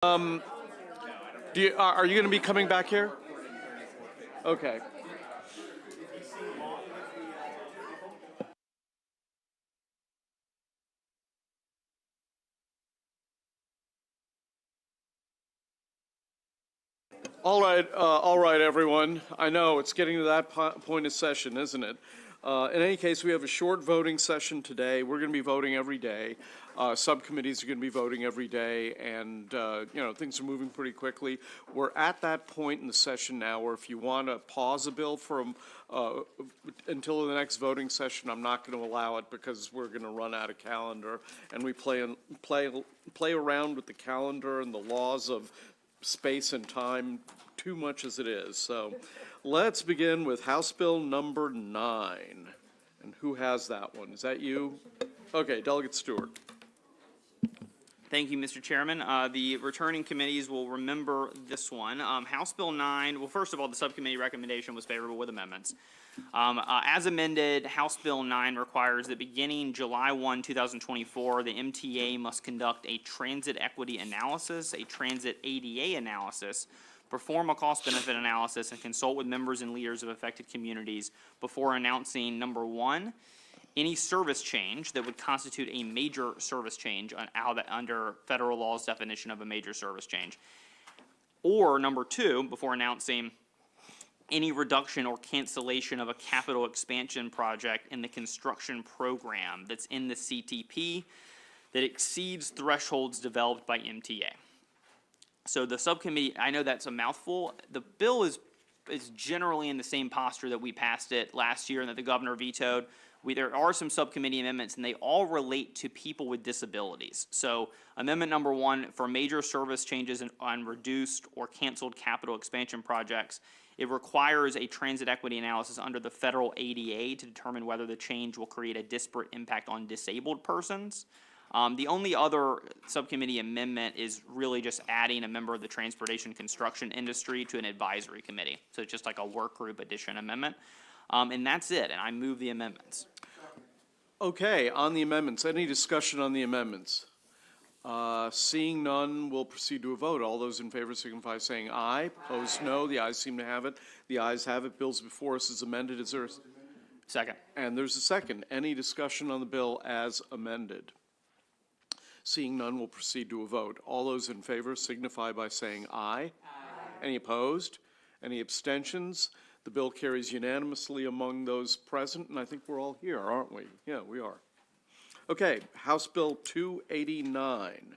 Um, are you going to be coming back here? Okay. All right, everyone. I know it's getting to that point of session, isn't it? In any case, we have a short voting session today. We're going to be voting every day. Subcommittees are going to be voting every day, and things are moving pretty quickly. We're at that point in the session now where if you want to pause a bill until the next voting session, I'm not going to allow it because we're going to run out of calendar, and we play around with the calendar and the laws of space and time too much as it is. So let's begin with House Bill number 9. And who has that one? Is that you? Okay, Delegate Stewart. Thank you, Mr. Chairman. The returning committees will remember this one. House Bill 9, well, first of all, the subcommittee recommendation was favorable with amendments. As amended, House Bill 9 requires that beginning July 1, 2024, the MTA must conduct a transit equity analysis, a transit ADA analysis, perform a cost-benefit analysis, and consult with members and leaders of affected communities before announcing, number one, any service change that would constitute a major service change under federal law's definition of a major service change. Or number two, before announcing any reduction or cancellation of a capital expansion project in the construction program that's in the CTP that exceeds thresholds developed by MTA. So the subcommittee, I know that's a mouthful. The bill is generally in the same posture that we passed it last year and that the governor vetoed. There are some subcommittee amendments, and they all relate to people with disabilities. So amendment number 1, for major service changes on reduced or canceled capital expansion projects, it requires a transit equity analysis under the federal ADA to determine whether the change will create a disparate impact on disabled persons. The only other subcommittee amendment is really just adding a member of the transportation construction industry to an advisory committee. So it's just like a work group addition amendment. And that's it, and I move the amendments. Okay, on the amendments, any discussion on the amendments? Seeing none, we'll proceed to a vote. All those in favor signify by saying aye. Opposed, no. The ayes seem to have it. The ayes have it. Bill's before us is amended. Is there a second? And there's a second. Any discussion on the bill as amended? Seeing none, we'll proceed to a vote. All those in favor signify by saying aye. Aye. Any opposed? Any abstentions? The bill carries unanimously among those present, and I think we're all here, aren't we? Yeah, we are. Okay, House Bill 289.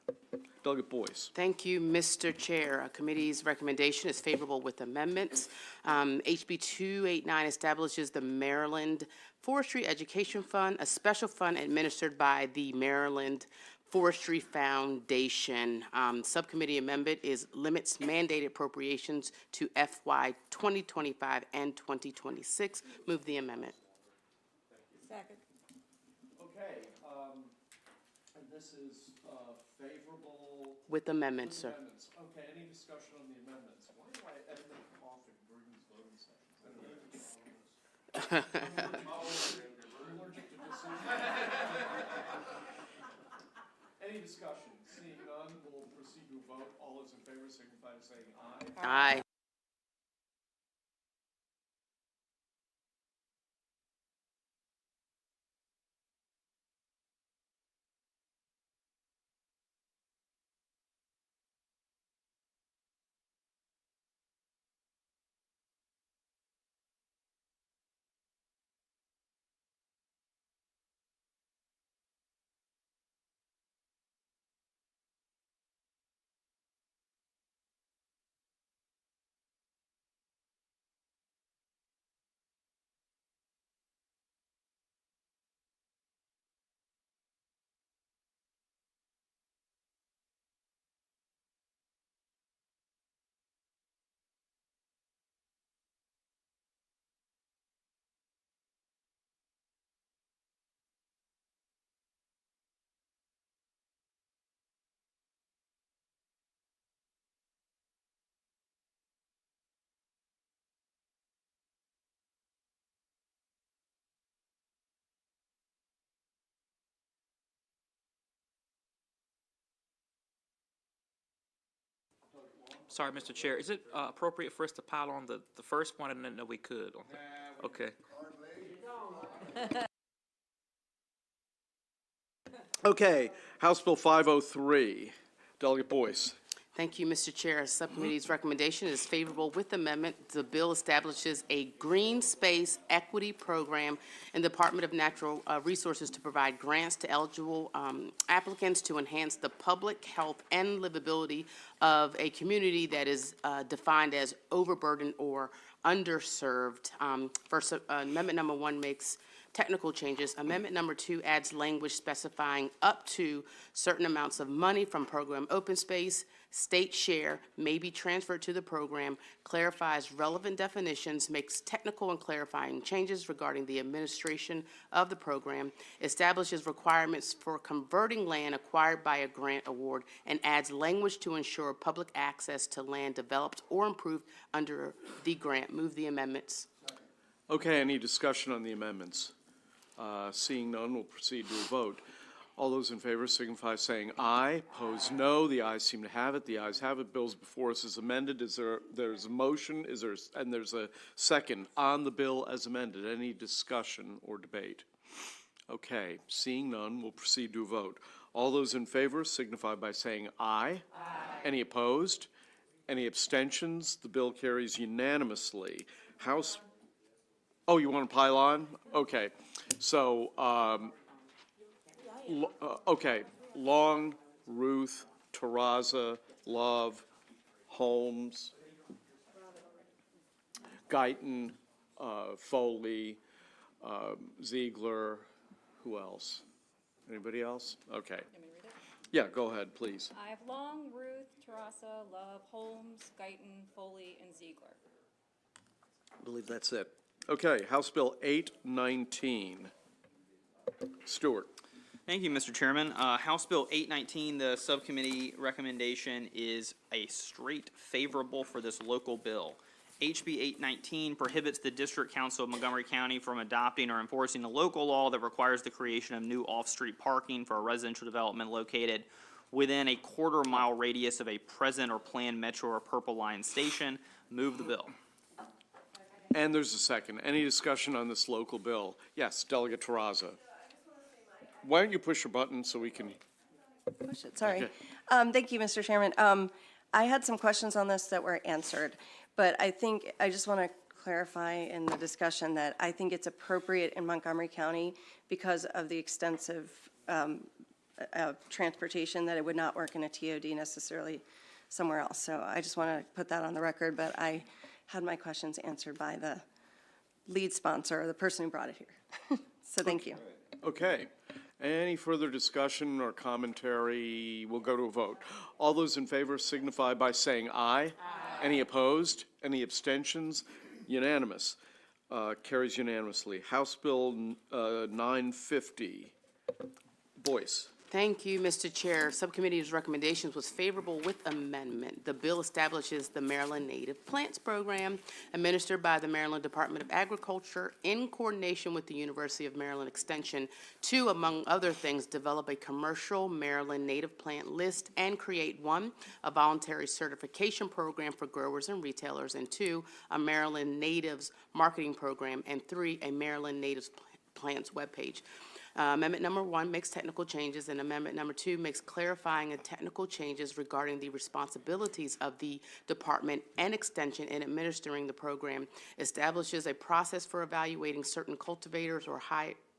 Delegate Boyce. Thank you, Mr. Chair. Our committee's recommendation is favorable with amendments. HB 289 establishes the Maryland Forestry Education Fund, a special fund administered by the Maryland Forestry Foundation. Subcommittee amendment is limits mandated appropriations to FY 2025 and 2026. Move the amendment. Second. Okay, and this is favorable with amendments, sir. Amendments. Okay, any discussion on the amendments? Why do I end up coughing during these voting sessions? I'm allergic to Any discussion? Seeing none, we'll proceed to a vote. All those in favor signify by saying aye. Aye. Sorry, Mr. Chair, is it appropriate for us to pile on the first one, and then we could? Okay. Okay, House Bill 503, Delegate Boyce. Thank you, Mr. Chair. Subcommittee's recommendation is favorable with amendment. The bill establishes a green space equity program in the Department of Natural Resources to provide grants to eligible applicants to enhance the public health and livability of a community that is defined as overburdened or underserved. First, amendment number 1 makes technical changes. Amendment number 2 adds language specifying up to certain amounts of money from program open space. State share may be transferred to the program, clarifies relevant definitions, makes technical and clarifying changes regarding the administration of the program, establishes requirements for converting land acquired by a grant award, and adds language to ensure public access to land developed or improved under the grant. Move the amendments. Okay, any discussion on the amendments? Seeing none, we'll proceed to a vote. All those in favor signify saying aye. Opposed, no. The ayes seem to have it. The ayes have it. Bills before us is amended. There's a motion, and there's a second on the bill as amended. Any discussion or debate? Okay, seeing none, we'll proceed to a vote. All those in favor signify by saying aye. Any opposed? Any abstentions? The bill carries unanimously. House, oh, you want to pile on? Okay, so, okay, Long, Ruth, Terraza, Love, Holmes, Guyton, Foley, Ziegler, who else? Anybody else? Okay. Yeah, go ahead, please. I have Long, Ruth, Terrassa, Love, Holmes, Guyton, Foley, and Ziegler. I believe that's it. Okay, House Bill 819. Stewart. Thank you, Mr. Chairman. House Bill 819, the subcommittee recommendation is a straight favorable for this local bill. HB 819 prohibits the District Council of Montgomery County from adopting or enforcing a local law that requires the creation of new off-street parking for a residential development located within a quarter-mile radius of a present or planned Metro or Purple Line station. Move the bill. And there's a second. Any discussion on this local bill? Yes, Delegate Terraza. Why don't you push your button so we can, Push it, sorry. Okay. Thank you, Mr. Chairman. I had some questions on this that were answered, but I think, I just want to clarify in the discussion that I think it's appropriate in Montgomery County because of the extensive transportation, that it would not work in a TOD necessarily somewhere else. So I just want to put that on the record, but I had my questions answered by the lead sponsor, or the person who brought it here. So thank you. okay. Any further discussion or commentary? We'll go to a vote. All those in favor signify by saying aye. Any opposed? Any abstentions? Unanimous. Carries unanimously. House Bill 950. Boyce. Thank you, Mr. Chair. Subcommittee's recommendations was favorable with amendment. The bill establishes the Maryland Native Plants Program administered by the Maryland Department of Agriculture in coordination with the University of Maryland Extension to, among other things, develop a commercial Maryland native plant list and create 1, a voluntary certification program for growers and retailers, and 2, a Maryland Natives marketing program, and 3, a Maryland Natives Plants webpage. Amendment number 1 makes technical changes, and amendment number 2 makes clarifying and technical changes regarding the responsibilities of the department and extension in administering the program, establishes a process for evaluating certain cultivators or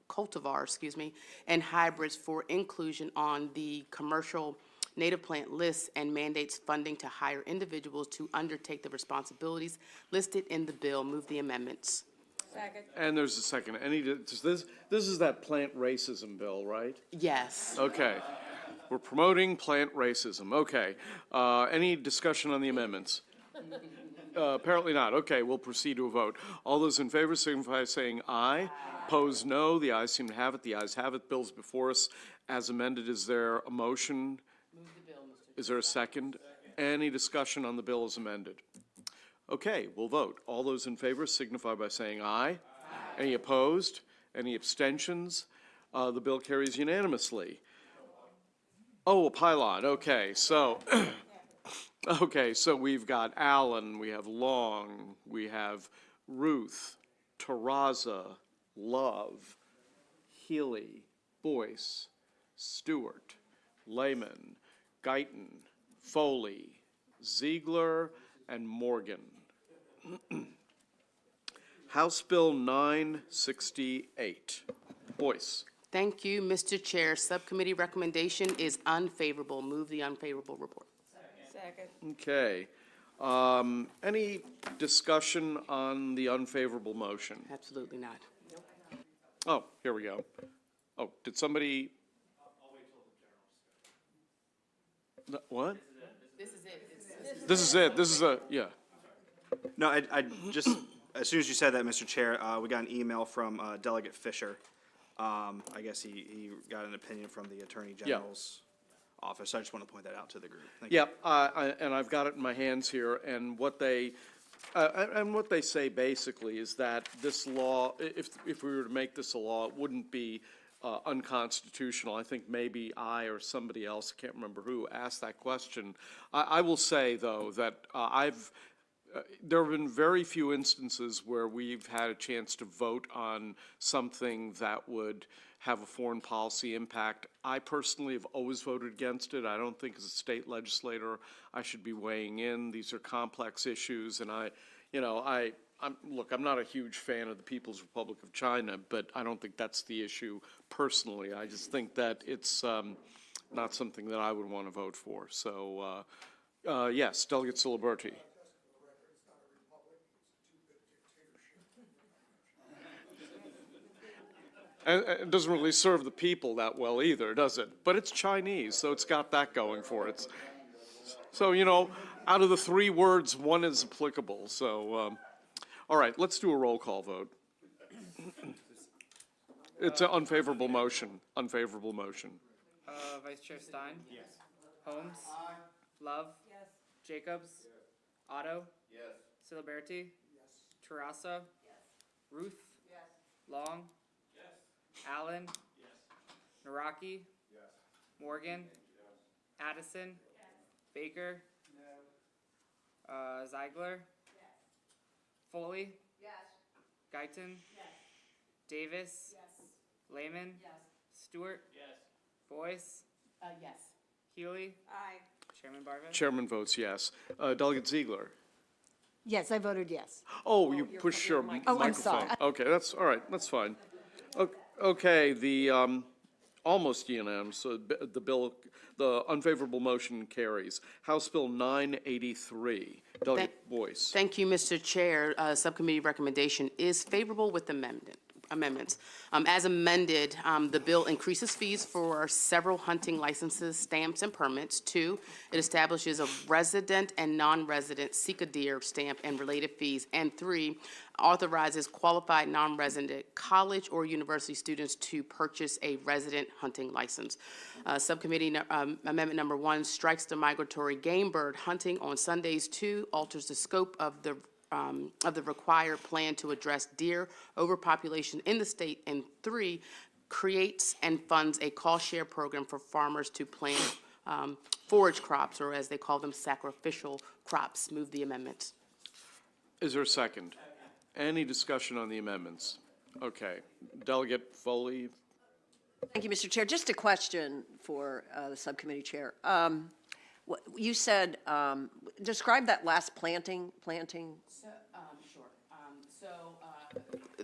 cultivars, and hybrids for inclusion on the commercial native plant lists, and mandates funding to hire individuals to undertake the responsibilities listed in the bill. Move the amendments. Second. And there's a second. This is that plant racism bill, right? Yes. Okay. We're promoting plant racism. Okay. Any discussion on the amendments? Apparently not. Okay, we'll proceed to a vote. All those in favor signify by saying aye. Opposed, no. The ayes seem to have it. The ayes have it. Bill's before us as amended. Is there a motion? Move the bill, Mr. Is there a second? Any discussion on the bill as amended? Okay, we'll vote. All those in favor signify by saying aye. Any opposed? Any abstentions? The bill carries unanimously. Oh, a pylon. Okay, so Okay, so we've got Allen, we have Long, we have Ruth, Terraza, Love, Healy, Boyce, Stewart, Lehman, Guyton, Foley, Ziegler, and Morgan. House Bill 968. Boyce. Thank you, Mr. Chair. Subcommittee recommendation is unfavorable. Move the unfavorable report. Second. Okay. Any discussion on the unfavorable motion? Absolutely not. Oh, here we go. Oh, did somebody? What? This is it. This is it. This is yeah. No, I just, as soon as you said that, Mr. Chair, we got an email from Delegate Fisher. I guess he got an opinion from the Attorney General's office. So I just want to point that out to the group. Thank you. Yeah, and I've got it in my hands here, and what they say basically is that this law, if we were to make this a law, it wouldn't be unconstitutional. I think maybe I or somebody else, I can't remember who, asked that question. I will say, though, that there have been very few instances where we've had a chance to vote on something that would have a foreign policy impact. I personally have always voted against it. I don't think as a state legislator I should be weighing in. These are complex issues, and look, I'm not a huge fan of the People's Republic of China, but I don't think that's the issue personally. I just think that it's not something that I would want to vote for. So, yes, Delegate Siliberti. And it doesn't really serve the people that well either, does it? But it's Chinese, so it's got that going for it. So, out of the three words, one is applicable. So, all right, let's do a roll call vote. It's an unfavorable motion, unfavorable motion. Vice Chair Stein? Yes. Holmes? Aye. Love? Yes. Jacobs? Yes. Otto? Yes. Siliberti? Yes. Terrassa? Yes. Ruth? Yes. Long? Yes. Allen? Yes. Naraki? Yes. Morgan? Yes. Addison? Yes. Baker? No. Ziegler? Yes. Foley? Yes. Guyton? Yes. Davis? Yes. Lehman? Yes. Stewart? Yes. Boyce? Yes. Healy? Aye. Chairman Barvis? Chairman votes yes. Delegate Ziegler. Yes, I voted yes. Oh, you pushed your microphone. I'm sorry. Okay, that's, all right, that's fine. Okay, the, almost unanimous, so the unfavorable motion carries. House Bill 983, Delegate Boyce. Thank you, Mr. Chair. Subcommittee recommendation is favorable with amendments. As amended, the bill increases fees for several hunting licenses, stamps, and permits. 2, it establishes a resident and non-resident seek-a-deer stamp and related fees. And 3, authorizes qualified non-resident college or university students to purchase a resident hunting license. Subcommittee amendment number 1 strikes the migratory game bird hunting on Sundays. 2, alters the scope of the required plan to address deer overpopulation in the state. And 3, creates and funds a cost share program for farmers to plant forage crops, or as they call them, sacrificial crops. Move the amendments. Is there a second? Any discussion on the amendments? Okay. Delegate Foley. Thank you, Mr. Chair. Just a question for the subcommittee chair. You said, describe that last planting. Sure.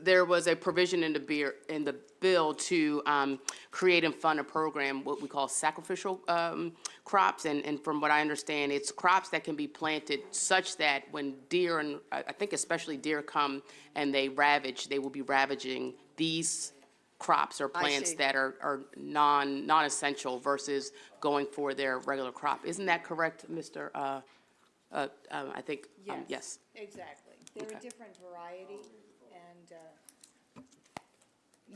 There was a provision in the bill to create and fund a program, what we call sacrificial crops, and from what I understand, it's crops that can be planted such that when deer, and I think especially deer, come and they will be ravaging these crops or plants that are non-essential versus going for their regular crop. Isn't that correct, Mr.? I think, yes. Exactly. They're a different variety, and,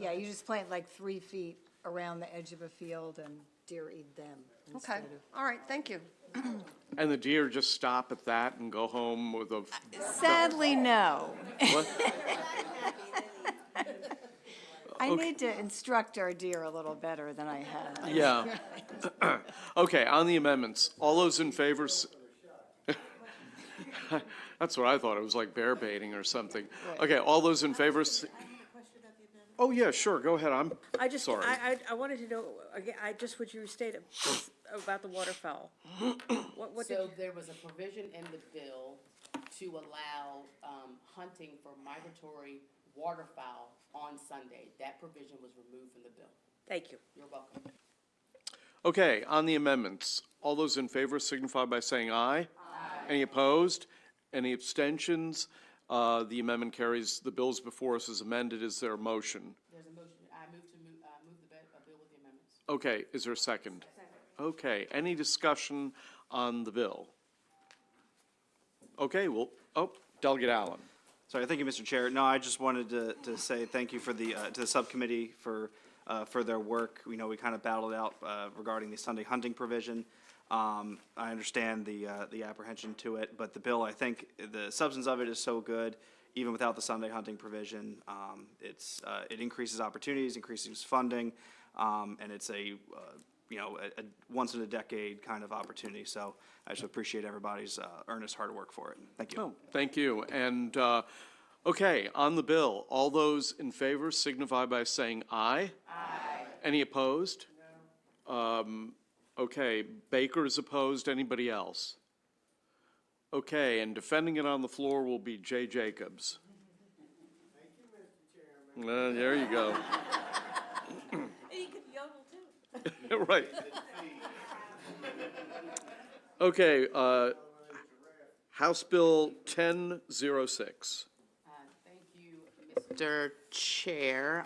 yeah, you just plant like 3 feet around the edge of a field, and deer eat them Okay, instead of. all right, thank you. And the deer just stop at that and go home with a, Sadly, no. what? I need to instruct our deer a little better than I have. Yeah. Okay, on the amendments, all those in favor, That's what I thought. It was like bear baiting or something. Okay, all those in favor? Oh, yeah, sure, go ahead. I just, sorry. I wanted to know, again, would you restate about the waterfowl? What did So you? there was a provision in the bill to allow hunting for migratory waterfowl on Sunday. That provision was removed from the bill. Thank you. You're welcome. Okay, on the amendments, all those in favor signify by saying aye. Aye. Any opposed? Any abstentions? The amendment carries. The bill's before us as amended. Is there a motion? There's a motion. I move to move the bill with the amendments. Okay, is there a second? Okay, any discussion on the bill? Okay, well, Delegate Allen. Sorry, thank you, Mr. Chair. No, I just wanted to say thank you for to the subcommittee for their work. We know we kind of battled out regarding the Sunday hunting provision. I understand the apprehension to it, but the bill, I think, the substance of it is so good, even without the Sunday hunting provision. It increases opportunities, increases funding, and it's a once in a decade kind of opportunity. So I just appreciate everybody's earnest hard work for it. Thank you. Oh, thank you. And, okay, on the bill, all those in favor signify by saying aye. Aye. Any opposed? No. Okay, Baker is opposed. Anybody else? Okay, and defending it on the floor will be Jay Jacobs. Thank you, Mr. Chairman. There you go. And you could yodel too. Right. Okay, House Bill 1006. Thank you, Mr. Chair.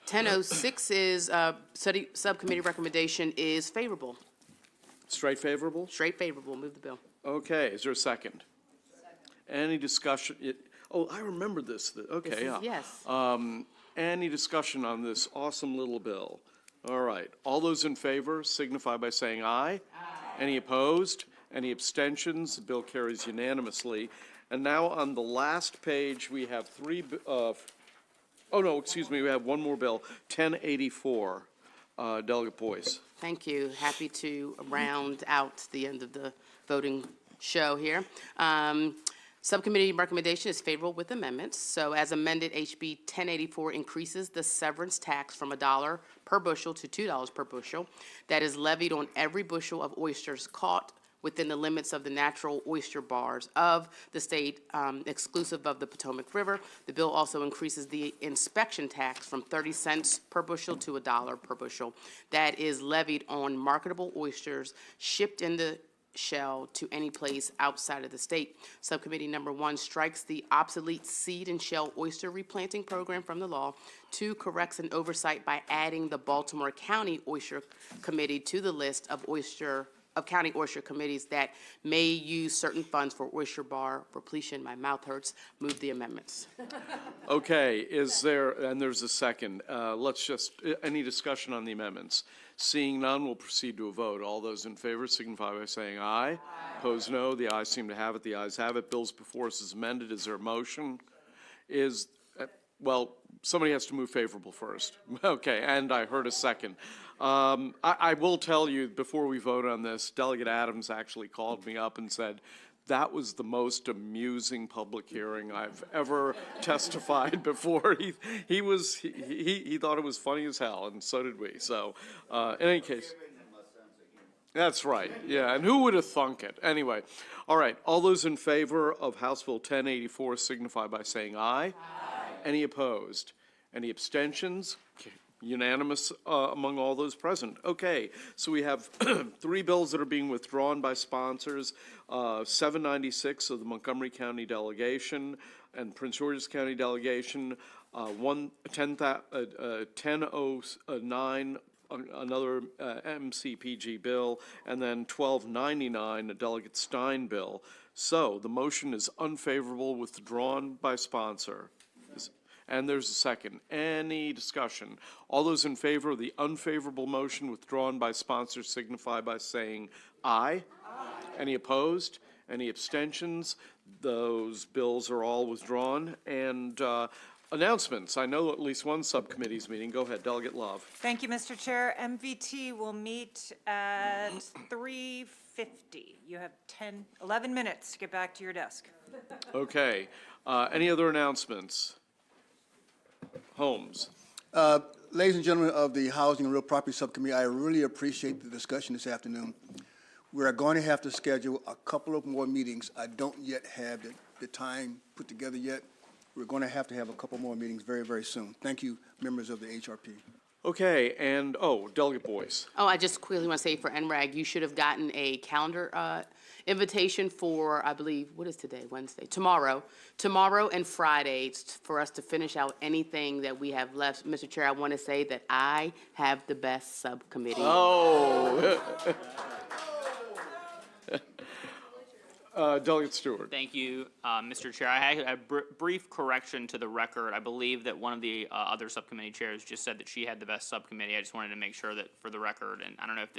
1006 is, subcommittee recommendation is favorable. Straight favorable? Straight favorable. Move the bill. Okay, is there a second? Any discussion? I remember this. Okay, yeah. Yes. Any discussion on this awesome little bill? All right. All those in favor signify by saying aye. Aye. Any opposed? Any abstentions? The bill carries unanimously. And now on the last page, we have we have one more bill, 1084. Delegate Boyce. Thank you. Happy to round out the end of the voting show here. Subcommittee recommendation is favorable with amendments. So as amended, HB 1084 increases the severance tax from $1 per bushel to $2 per bushel that is levied on every bushel of oysters caught within the limits of the natural oyster bars of the state, exclusive of the Potomac River. The bill also increases the inspection tax from 30 cents per bushel to $1 per bushel that is levied on marketable oysters shipped in the shell to any place outside of the state. Subcommittee number 1 strikes the obsolete seed and shell oyster replanting program from the law. 2 corrects an oversight by adding the Baltimore County Oyster Committee to the list of county oyster committees that may use certain funds for oyster bar repletion. My mouth hurts. Move the amendments. Okay, there's a second. Any discussion on the amendments? Seeing none, we'll proceed to a vote. All those in favor signify by saying aye. Aye. Opposed, no. The ayes seem to have it. The ayes have it. Bills before us is amended. Is there a motion? Somebody has to move favorable first. Okay, and I heard a second. I will tell you, before we vote on this, Delegate Adams actually called me up and said, that was the most amusing public hearing I've ever testified before. He thought it was funny as hell, and so did we. So, in any case. That's right, yeah, and who would have thunk it? Anyway, all right, all those in favor of House Bill 1084 signify by saying aye. Aye. Any opposed? Any abstentions? Okay. Unanimous among all those present. Okay, so we have 3 bills that are being withdrawn by sponsors. 796 of the Montgomery County delegation and Prince George's County delegation. 1009, another MCPG bill, and then 1299, a Delegate Stein bill. So the motion is unfavorable, withdrawn by sponsor. And there's a second. Any discussion? All those in favor of the unfavorable motion withdrawn by sponsor signify by saying aye. Aye. Any opposed? Any abstentions? Those bills are all withdrawn. And Announcements. I know at least one subcommittee's meeting. Go ahead, Delegate Love. Thank you, Mr. Chair. MVT will meet at 3:50. You have 11 minutes to get back to your desk. Okay. Any other announcements? Holmes. Ladies and gentlemen of the Housing and Real Property Subcommittee, I really appreciate the discussion this afternoon. We are going to have to schedule a couple of more meetings. I don't yet have the time put together yet. We're going to have a couple more meetings very, very soon. Thank you, members of the HRP. Okay, and, Delegate Boyce. Oh, I just quickly want to say for NRAG, you should have gotten a calendar invitation for, I believe, what is today, Wednesday? Tomorrow and Friday for us to finish out anything that we have left. Mr. Chair, I want to say that I have the best subcommittee. Oh. Delegate Stewart. Thank you, Mr. Chair. I had a brief correction to the record. I believe that one of the other subcommittee chairs just said that she had the best subcommittee. I just wanted to make sure that for the record, and I don't know if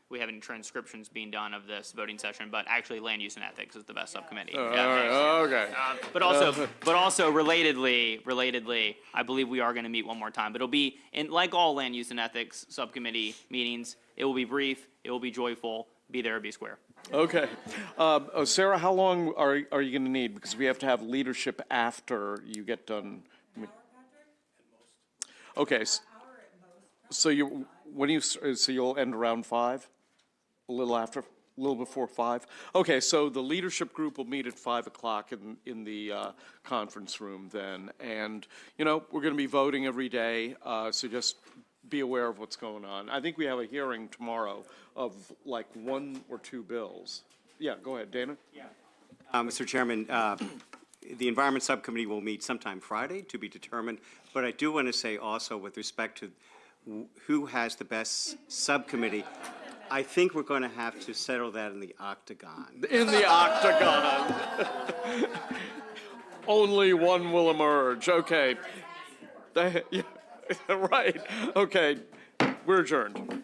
we have any transcriptions being done of this voting session, but actually Land Use and Ethics is the best subcommittee. Okay. But also relatedly, I believe we are going to meet one more time. But it'll be, like all Land Use and Ethics subcommittee meetings, it will be brief, it will be joyful, be there or be square. Okay. Sarah, how long are you going to need? Because we have to have leadership after you get done. Okay. So you'll end around 5? A little before 5? Okay, so the leadership group will meet at 5 o'clock in the conference room then. And, we're going to be voting every day, so just be aware of what's going on. I think we have a hearing tomorrow of like 1 or 2 bills. Yeah, go ahead, Dana. Yeah. Mr. Chairman, the Environment Subcommittee will meet sometime Friday to be determined, but I do want to say also with respect to who has the best subcommittee, I think we're going to have to settle that in the octagon. In the octagon. Only one will emerge. Okay. Yeah, right. Okay. We're adjourned.